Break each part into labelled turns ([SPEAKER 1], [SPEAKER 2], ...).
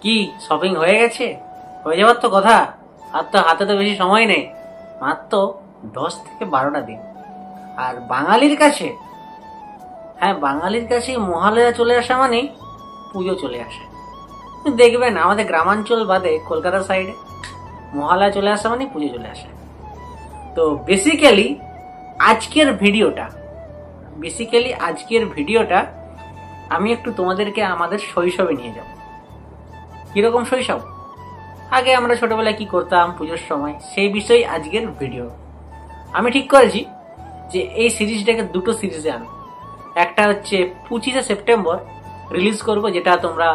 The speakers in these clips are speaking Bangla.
[SPEAKER 1] কি শপিং হয়ে গেছে? হয়ে যাওয়ার তো কথা। আর তো হাতে তো বেশি সময় নেই, মাত্র 10 থেকে 12টা দিন। আর বাঙালির কাছে, বাঙালির কাছে মহালয়া চলে আসা মানেই পুজো চলে আসে। দেখবেন আমাদের গ্রামাঞ্চল বাদে কলকাতা সাইডে মহালয়া চলে আসা মানে পুজো চলে আসে। তো বেসিক্যালি আজকের ভিডিওটা আমি একটু তোমাদেরকে আমাদের শৈশবে নিয়ে যাব। কিরকম শৈশব, আগে আমরা ছোটবেলায় কি করতাম পুজোর সময়, সেই বিষয়ে আজকের ভিডিও। আমি ঠিক করেছি যে এই সিরিজটাকে দুটো সিরিজে আনবো। একটা হচ্ছে 25শে সেপ্টেম্বর রিলিজ করব, যেটা তোমরা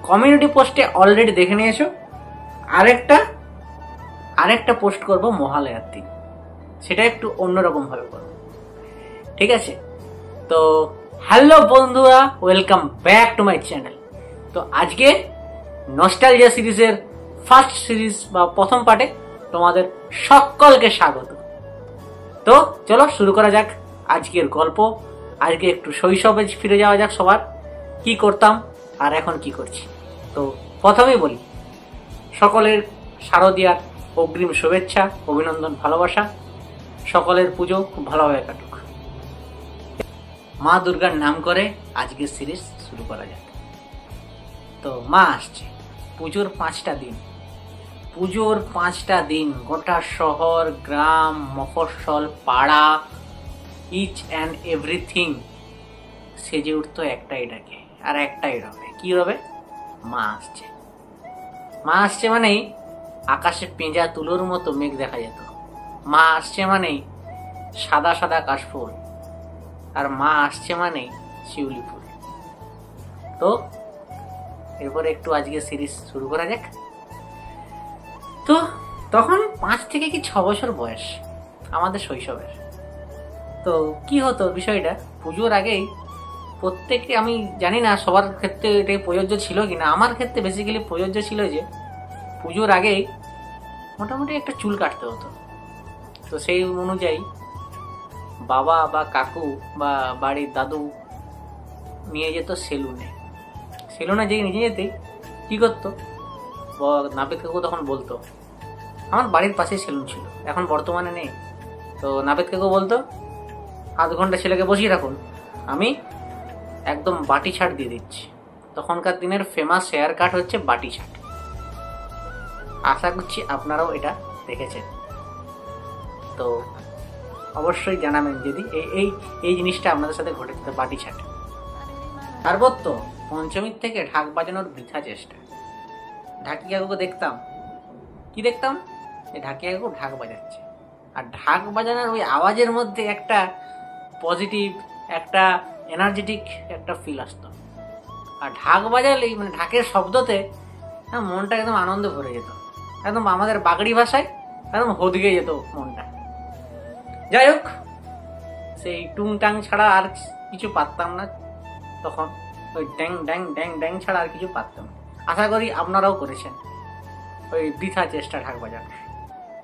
[SPEAKER 1] কমিউনিটি পোস্টে অলরেডি দেখে নিয়েছো। আরেকটা পোস্ট করব মহালয়ার দিন, সেটা একটু অন্যরকম ভাবে করব। ঠিক আছে? তো হ্যালো বন্ধুরা, welcome back to my channel. তো আজকে নস্টালজিয়া সিরিজের ফার্স্ট সিরিজ বা প্রথম পার্টে তোমাদের সকলকে স্বাগত। তো চলো শুরু করা যাক আজকের গল্প। আজকে একটু শৈশবে ফিরে যাওয়া যাক, সবার কি করতাম আর এখন কি করছি। তো প্রথমেই বলি, সকলের শারদীয়ার অগ্রিম শুভেচ্ছা, অভিনন্দন, ভালোবাসা। সকলের পুজো খুব ভালোভাবে কাটুক। মা দুর্গার নাম করে আজকের সিরিজ শুরু করা যাক। তো মা আসছে, পুজোর 5টা দিন গোটা শহর, গ্রাম, মফস্বল, পাড়া, ইচ অ্যান্ড এভরিথিং সেজে উঠতো একটাই ডাকে, আর একটাই রবে। কি রবে? মা আসছে। মা আসছে মানেই আকাশে পেঁজা তুলোর মতো মেঘ দেখা যেত। মা আসছে মানেই সাদা সাদা কাশফুল, আর মা আসছে মানেই শিউলি ফুল। তো এরপরে একটু আজকে সিরিজ শুরু করা যাক। তো তখন 5 থেকে কি 6 বছর বয়স আমাদের শৈশবের। তো কি হতো বিষয়টা, পুজোর আগেই প্রত্যেকে, আমি জানি না সবার ক্ষেত্রে এটাই প্রযোজ্য ছিল কিনা, আমার ক্ষেত্রে বেসিক্যালি প্রযোজ্য ছিল যে পুজোর আগেই মোটামুটি একটা চুল কাটতে হতো। তো সেই অনুযায়ী বাবা বা কাকু বা বাড়ির দাদু নিয়ে যেত সেলুনে যেয়ে নিজে যেতেই কি করতো, নাপিত কাকু তখন বলতো, আমার বাড়ির পাশেই সেলুন ছিল, এখন বর্তমানে নেই। তো নাপিত কাকু বলতো, আধ ঘন্টা ছেলেকে বসিয়ে রাখুন, আমি একদম বাটি ছাট দিয়ে দিচ্ছি। তখনকার দিনের ফেমাস হেয়ার কাট হচ্ছে বাটি ছাট। আশা করছি আপনারাও এটা দেখেছেন। তো অবশ্যই জানাবেন যদি এই জিনিসটা আপনাদের সাথে ঘটেছে, বাটি ছাট। তারপর তো পঞ্চমীর থেকে ঢাক বাজানোর বৃথা চেষ্টা। ঢাকি কাকুকে দেখতাম, ঢাকি কাকু ঢাক বাজাচ্ছে, আর ঢাক বাজানোর ওই আওয়াজের মধ্যে একটা পজিটিভ, একটা এনার্জেটিক একটা ফিল আসতো। আর ঢাক বাজালেই মানে ঢাকের শব্দতে মনটা একদম আনন্দে ভরে যেত, একদম আমাদের বাগড়ি ভাষায় একদম হদিকে যেত মনটা। যাই হোক, সেই টুংটাং ছাড়া আর কিছু পারতাম না তখন, ওই ড্যাং ড্যাং ড্যাং ড্যাং ছাড়া আর কিছু পারতাম না। আশা করি আপনারাও করেছেন ওই বৃথা চেষ্টা ঢাক বাজানোর।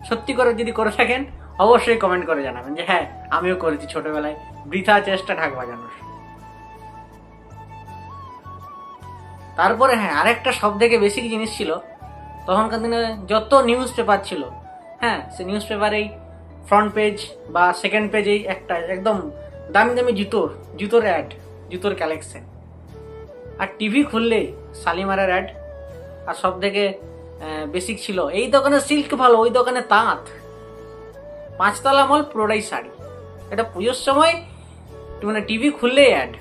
[SPEAKER 1] সত্যি করে যদি করে থাকেন অবশ্যই কমেন্ট করে জানাবেন যে হ্যাঁ আমিও করেছি ছোটবেলায় বৃথা চেষ্টা ঢাক বাজানোর। তারপরে আরেকটা সব থেকে বেশি জিনিস ছিল, তখনকার দিনে যত নিউজ পেপার ছিল, সে নিউজ পেপারেই ফ্রন্ট পেজ বা সেকেন্ড পেজেই একটা একদম দামি দামি জুতোর অ্যাড, জুতোর কালেকশন। আর টিভি খুললেই শালিমারের অ্যাড। আর সব থেকে বেসিক ছিল, এই দোকানে সিল্ক ভালো, ওই দোকানে তাঁত, 5 তলা মল পুরোটাই শাড়ি। এটা পুজোর সময় মানে টিভি খুললেই অ্যাড।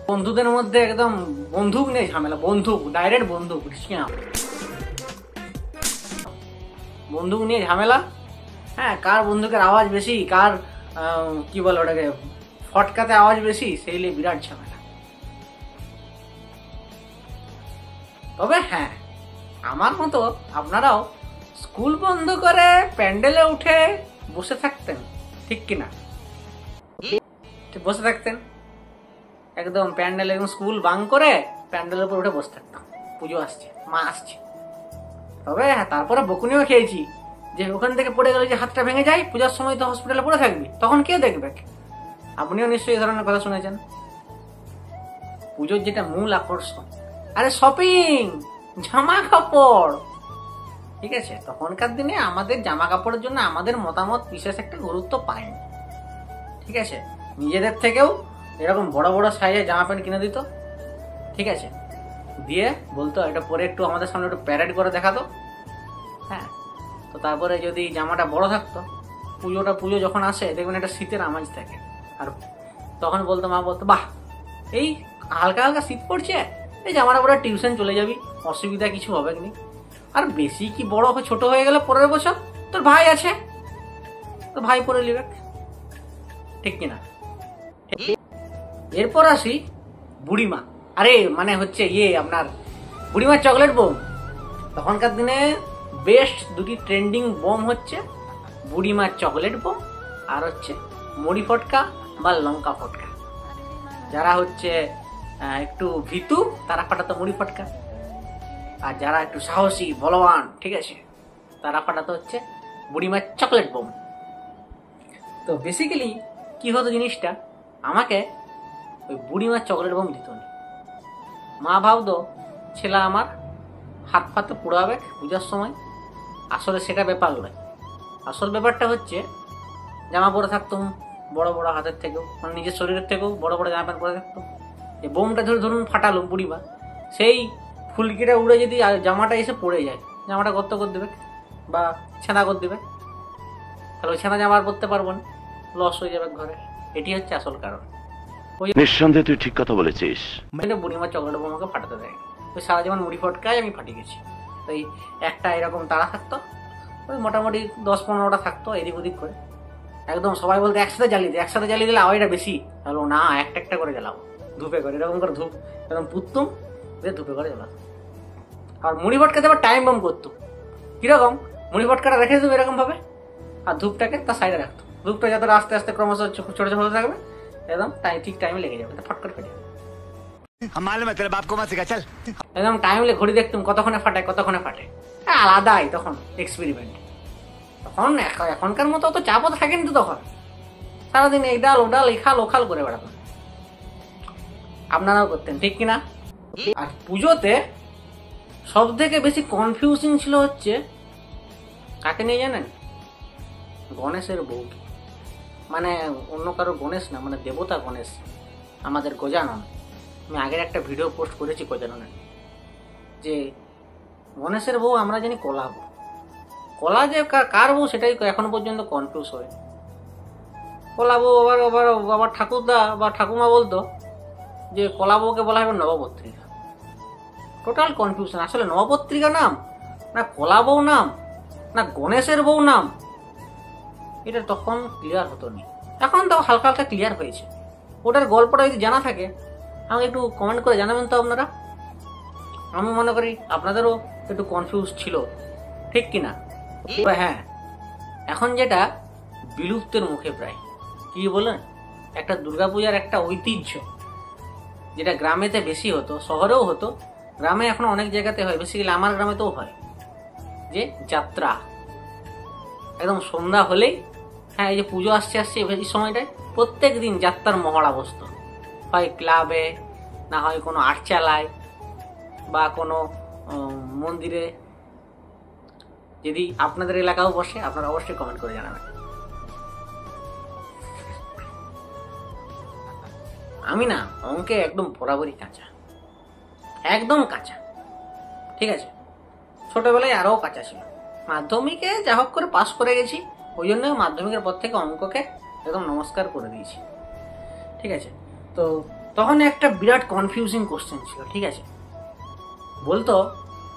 [SPEAKER 1] বন্ধুদের মধ্যে একদম বন্দুক নিয়ে ঝামেলা, ডাইরেক্ট বন্দুক নিয়ে ঝামেলা। কার বন্দুকের আওয়াজ বেশি, কার কি বলে ওটাকে ফটকাতে আওয়াজ বেশি, সেই নিয়ে বিরাট ঝামেলা। তবে আমার মতো আপনারাও স্কুল বন্ধ করে প্যান্ডেলে উঠে বসে থাকতেন, ঠিক কিনা? বসে থাকতেন একদম প্যান্ডেল, একদম স্কুল বাং করে প্যান্ডেলের উপর উঠে বসে থাকতাম, পুজো আসছে, মা আসছে। তবে তারপরে বকুনিও খেয়েছি যে ওখান থেকে পড়ে গেলে যে হাতটা ভেঙে যায়, পূজার সময় তো হসপিটালে পড়ে থাকবি, তখন কে দেখবে? আপনিও নিশ্চয়ই এই ধরনের কথা শুনেছেন। পুজোর যেটা মূল আকর্ষণ, আরে শপিং, জামা কাপড়, ঠিক আছে। তখনকার দিনে আমাদের জামা কাপড়ের জন্য আমাদের মতামত বিশেষ একটা গুরুত্ব পায়নি, ঠিক আছে। নিজেদের থেকেও এরকম বড় বড় সাইজের জামা প্যান্ট কিনে দিত, ঠিক আছে, দিয়ে বলতো এটা পরে একটু আমাদের সামনে একটু প্যারেড করে দেখাতো। হ্যাঁ, তো তারপরে যদি জামাটা বড় থাকতো, পুজো যখন আসে দেখবেন একটা শীতের আমেজ থাকে, আর তখন বলতো মা বলতো বাহ এই হালকা হালকা শীত পড়ছে, এই জামাটা পরে টিউশন চলে যাবি, অসুবিধা কিছু হবে না। আর বেশি কি বড় ছোট হয়ে গেলে পরের বছর তোর ভাই আছে, তো ভাই পরে নিবে, ঠিক কিনা। এরপর আসি বুড়িমা, আরে মানে হচ্ছে আপনার বুড়িমার চকলেট বোম। তখনকার দিনে বেস্ট দুটি ট্রেন্ডিং বোম হচ্ছে বুড়িমার চকলেট বোম আর হচ্ছে মুড়ি ফটকা বা লঙ্কা ফটকা। যারা হচ্ছে একটু ভীতু তারা ফাটাতো মুড়ি ফটকা, আর যারা একটু সাহসী বলবান, ঠিক আছে, তারা ফাটাতো হচ্ছে বুড়িমার চকলেট বোম। তো বেসিক্যালি কি হতো জিনিসটা, আমাকে ওই বুড়িমার চকলেট বোম দিত না। মা ভাবতো ছেলে আমার হাত ফাতে পোড়াবে পূজার সময়। আসলে সেটা ব্যাপার নয়, আসল ব্যাপারটা হচ্ছে জামা পরে থাকতাম বড় বড় হাতের থেকেও, মানে নিজের শরীরের থেকেও বড় বড় জামা প্যান্ট পরে থাকতো। এই বোমটা ধরুন ফাটালো বুড়িমা, সেই ফুলকিটা উড়ে যদি জামাটা এসে পড়ে যায়, জামাটা গর্ত করে দেবে বা ছেঁদা করে দেবে, তাহলে ওই ছেঁদা জামা আর পরতে পারবো না, লস হয়ে যাবে ঘরে। এটি হচ্ছে আসল কারণ।
[SPEAKER 2] নিঃসন্দেহে তুই ঠিক কথা বলেছিস।
[SPEAKER 1] বুড়িমার চকলেট বোম আমাকে ফাটাতে দেয়। ওই সারা জীবন মুড়ি ফটকায় আমি ফাটিয়ে গেছি। ওই একটা এরকম তারা থাকতো, ওই মোটামুটি 10-15টা থাকতো এদিক ওদিক করে, একদম সবাই বলতে একসাথে জ্বালিয়ে দিলে আওয়াজটা বেশি, তাহলে না একটা একটা করে জ্বালাবো, ধূপে করে এরকম করে ধূপ এরকম পুততুম, দিয়ে ধূপে করে জ্বালাতো। আর মুড়ি ফটকাতে আবার টাইম বম করতো, কিরকম মুড়ি ফটকাটা রেখে দেবো এরকম ভাবে, আর ধূপটাকে তার সাইডে রাখতো। ধূপটা যতটা আস্তে আস্তে ক্রমশ ছোট ছোট হতে থাকবে, একদম ঠিক টাইমে লেগে যাবে, ফট করে ফেটে যাবে। একদম টাইমলে ঘড়ি দেখতাম কতক্ষণে ফাটে, আলাদাই তখন এক্সপেরিমেন্ট। তখন এখনকার মতো অত চাপও থাকেনি তো, তখন সারাদিন এই ডাল ও ডাল এই খাল ও খাল করে বেড়াতাম। আপনারাও করতেন, ঠিক কিনা। আর পুজোতে সব থেকে বেশি কনফিউজিং ছিল হচ্ছে কাকে নিয়ে জানেন, গণেশের বউকে। মানে অন্য কারো গণেশ না, মানে দেবতা গণেশ, আমাদের গজানন। আমি আগের একটা ভিডিও পোস্ট করেছি গজাননের, যে গণেশের বউ আমরা জানি কলা বউ, কলা যে কার বউ সেটাই এখনো পর্যন্ত কনফিউজ হয়। কলা বউ আবার ঠাকুরদা বা ঠাকুমা বলতো যে কলা বউকে বলা হবে নবপত্রিকা। টোটাল কনফিউশন, আসলে নবপত্রিকা নাম না কলা বউ নাম না গণেশের বউ নাম, এটা তখন ক্লিয়ার হতো না। এখন তো হালকা হালকা ক্লিয়ার হয়েছে। ওটার গল্পটা যদি জানা থাকে আমাকে একটু কমেন্ট করে জানাবেন তো আপনারা। আমি মনে করি আপনাদেরও একটু কনফিউজ ছিল, ঠিক কিনা। হ্যাঁ, এখন যেটা বিলুপ্তের মুখে প্রায়, কি বলেন, একটা দুর্গাপূজার একটা ঐতিহ্য, যেটা গ্রামেতে বেশি হতো, শহরেও হতো, গ্রামে এখন অনেক জায়গাতে হয়, বেসিক্যালি আমার গ্রামেতেও হয়, যে যাত্রা। একদম সন্ধ্যা হলেই, হ্যাঁ এই যে পুজো আসছে এই সময়টায় প্রত্যেক দিন যাত্রার মহড়া বসতো, হয় ক্লাবে, না হয় কোনো আটচালায় বা কোনো মন্দিরে। যদি আপনাদের এলাকাও বসে আপনারা অবশ্যই কমেন্ট করে জানাবেন। আমি না অঙ্কে একদম বরাবরই কাঁচা, একদম কাঁচা, ঠিক আছে। ছোটবেলায় আরও কাঁচা ছিল, মাধ্যমিকে যা হোক করে পাস করে গেছি, ওই জন্য মাধ্যমিকের পর থেকে অঙ্ককে একদম নমস্কার করে দিয়েছি, ঠিক আছে। তো তখন একটা বিরাট কনফিউজিং কোশ্চেন ছিল, ঠিক আছে। বলতো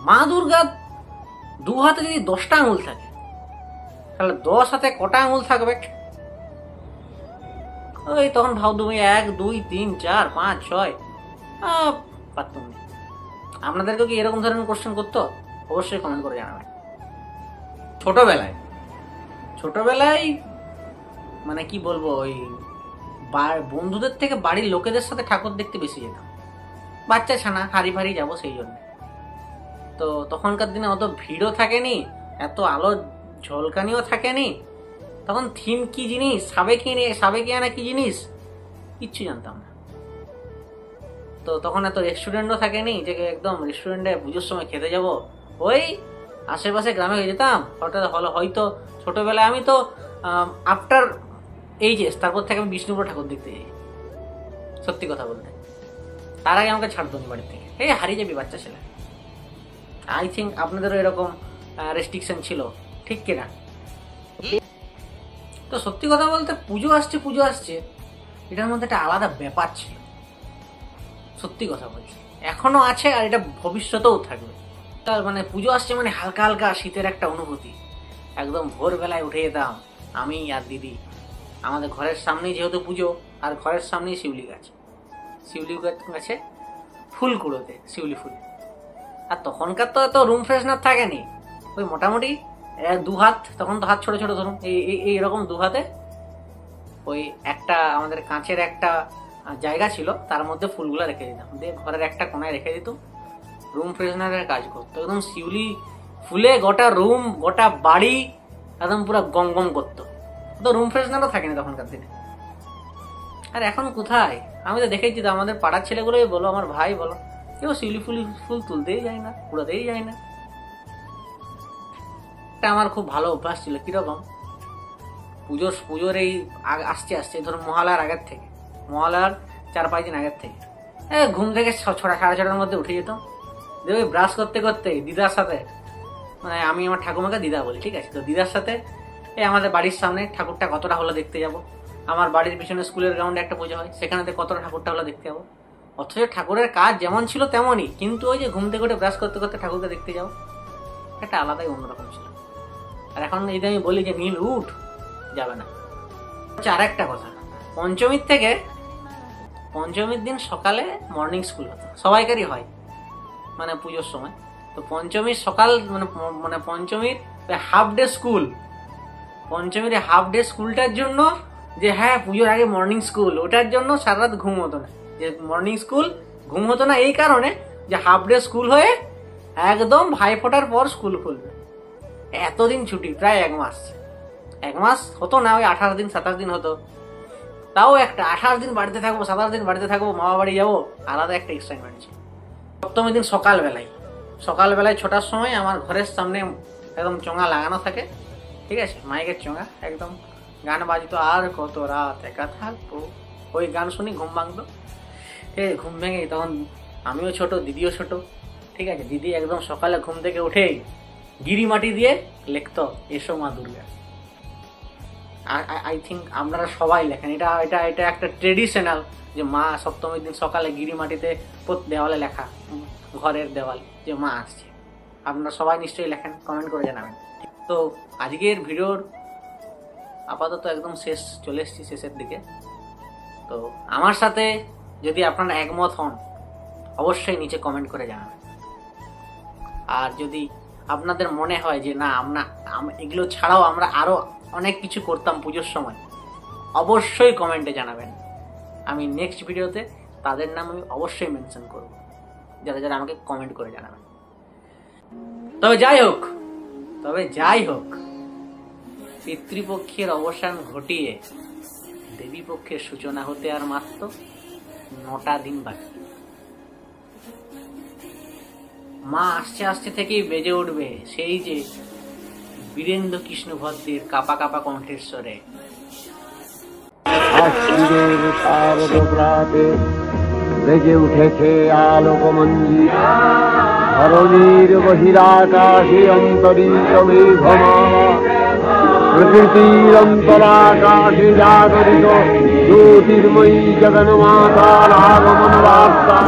[SPEAKER 1] মা দুর্গা দু হাতে যদি 10টা আঙুল থাকে, তাহলে 10 হাতে কটা আঙুল থাকবে? ওই তখন ভাব তুমি 1 2 3 4 5 6 পারতাম না। আপনাদেরকেও কি এরকম ধরনের কোশ্চেন করতো? অবশ্যই কমেন্ট করে জানাবেন। ছোটবেলায় মানে কি বলবো, ওই বন্ধুদের থেকে বাড়ির লোকেদের সাথে ঠাকুর দেখতে বেশি যেতাম, বাচ্চা ছানা হারি ফারি যাবো সেই জন্য। তো তখনকার দিনে অত ভিড়ও থাকেনি, এত আলো ঝলকানিও থাকেনি, তখন থিম কি জিনিস, সাবেকিয়ানা কি জিনিস কিচ্ছু জানতাম না। তো তখন এত রেস্টুরেন্টও থাকেনি যে একদম রেস্টুরেন্টে পুজোর সময় খেতে যাব। ওই আশেপাশে গ্রামে যেতাম, হঠাৎ হয়তো ছোটবেলায় আমি তো আফটার এইচএস তারপর থেকে আমি বিষ্ণুপুর ঠাকুর দেখতে যাই, সত্যি কথা বলতে। তার আগে আমাকে ছাড়তো নি বাড়ি থেকে, এই হারিয়ে যাবি বাচ্চা ছেলে। আই থিঙ্ক আপনাদেরও এরকম রেস্ট্রিকশন ছিল, ঠিক কিনা? তো সত্যি কথা বলতে পুজো আসছে এটার মধ্যে একটা আলাদা ব্যাপার ছিল, সত্যি কথা বলছি। এখনো আছে আর এটা ভবিষ্যতেও থাকবে। তার মানে পুজো আসছে মানে হালকা হালকা শীতের একটা অনুভূতি। একদম ভোরবেলায় উঠে যেতাম আমি আর দিদি, আমাদের ঘরের সামনেই যেহেতু পুজো, আর ঘরের সামনেই শিউলি গাছে ফুল কুড়োতে, শিউলি ফুল। আর তখনকার তো এত রুম ফ্রেশনার থাকেনি, ওই মোটামুটি 2 হাত, তখন তো হাত ছোট ছোট ধরুন এইরকম 2 হাতে ওই একটা আমাদের কাঁচের একটা জায়গা ছিল, তার মধ্যে ফুলগুলো রেখে দিতাম, দিয়ে ঘরের একটা কোনায় রেখে দিতাম, রুম ফ্রেশনারের কাজ করতো। একদম শিউলি ফুলে গোটা রুম গোটা বাড়ি একদম পুরো গম গম করতো। তো রুম ফ্রেশনারও থাকেনি তখনকার দিনে। আর এখন কোথায়, আমি তো দেখেছি তো আমাদের পাড়ার ছেলেগুলোই বলো, আমার ভাই বলো, কেউ শিউলি ফুল তুলতেই যায় না, কুড়াতেই যায় না। এটা আমার খুব ভালো অভ্যাস ছিল। কিরকম, পুজোর এই আসছে ধরুন মহালয়ার আগের থেকে, মহালয়ার 4-5 দিন আগের থেকে ঘুম থেকে 6:30-6:30 মধ্যে উঠে যেতাম। দিয়ে ওই ব্রাশ করতে করতে দিদার সাথে, মানে আমি আমার ঠাকুমাকে দিদা বলি, ঠিক আছে, তো দিদার সাথে এই আমাদের বাড়ির সামনে ঠাকুরটা কতটা হলো দেখতে যাব। আমার বাড়ির পিছনে স্কুলের গ্রাউন্ডে একটা পুজো হয়, সেখানে কতটা ঠাকুরটা হলো দেখতে যাবো। অথচ ঠাকুরের কাজ যেমন ছিল তেমনই, কিন্তু ওই যে ঘুম থেকে উঠে ব্রাশ করতে করতে ঠাকুরকে দেখতে যাও, একটা আলাদাই অন্যরকম ছিল। আর এখন যদি আমি বলি যে নীল উঠ, যাবে না। আর একটা কথা, পঞ্চমীর দিন সকালে মর্নিং স্কুল হতো, সবাইকারই হয় মানে পুজোর সময়। তো পঞ্চমীর সকাল মানে পঞ্চমীর হাফ ডে স্কুল, পঞ্চমীর হাফ ডে স্কুলটার জন্য যে হ্যাঁ পুজোর আগে মর্নিং স্কুল, ওটার জন্য সারা রাত ঘুম হতো না। যে মর্নিং স্কুল ঘুম হতো না এই কারণে যে হাফ ডে স্কুল হয়ে একদম ভাইফোঁটার পর স্কুল খুলবে। এতদিন ছুটি, প্রায় 1 মাস হতো না, ওই 28 দিন 27 দিন হতো। তাও একটা 28 দিন বাড়িতে থাকবো, 27 দিন বাড়িতে থাকবো, মামা বাড়ি যাবো, আলাদা একটা এক্সাইটমেন্ট ছিল। সপ্তমীর দিন সকালবেলায় 6টার সময় আমার ঘরের সামনে একদম চোঙা লাগানো থাকে, ঠিক আছে, মাইকের চোঙা, একদম গান বাজতো, আর কত রাত একা থাকবো, ওই গান শুনি ঘুম ভাঙতো। ঠিক আছে, ঘুম ভেঙে তখন আমিও ছোট, দিদিও ছোট, ঠিক আছে, দিদি একদম সকালে ঘুম থেকে উঠেই গিরি মাটি দিয়ে লিখতো এসো মা দুর্গা। আই থিঙ্ক আপনারা সবাই লেখেন, এটা এটা এটা একটা ট্রেডিশনাল, যে মা সপ্তমীর দিন সকালে গিরি মাটিতে দেওয়ালে লেখা, ঘরের দেওয়াল, যে মা আসছে। আপনারা সবাই নিশ্চয়ই লেখেন, কমেন্ট করে জানাবেন। তো আজকের ভিডিওর আপাতত একদম চলে এসেছি শেষের দিকে। তো আমার সাথে যদি আপনারা একমত হন অবশ্যই নিচে কমেন্ট করে জানাবেন। আর যদি আপনাদের মনে হয় যে না আমরা এগুলো ছাড়াও আমরা আরো অনেক কিছু করতাম পুজোর সময়, অবশ্যই কমেন্টে জানাবেন। আমি নেক্সট ভিডিওতে তাদের নাম আমি অবশ্যই মেনশন করব, যারা যারা আমাকে কমেন্ট করে জানাবেন। তবে যাই হোক পিতৃপক্ষের অবসান ঘটিয়ে দেবী পক্ষের সূচনা হতে আর মাত্র 9টা দিন বাকি। মা আসছে থেকেই বেজে উঠবে সেই যে বীরেন্দ্র কৃষ্ণ ভদ্রের কাপা কাপা কণ্ঠেশ্বরে।
[SPEAKER 3] বেজে উঠেছে আলোকমঞ্জিত, ধরণীর বহিরাকাশে অন্তরিত মেঘমালা, প্রকৃতির অন্তরাকাশে জাগরিত জ্যোতির্ময়ী জগন্মাতার আগমন বার্তা।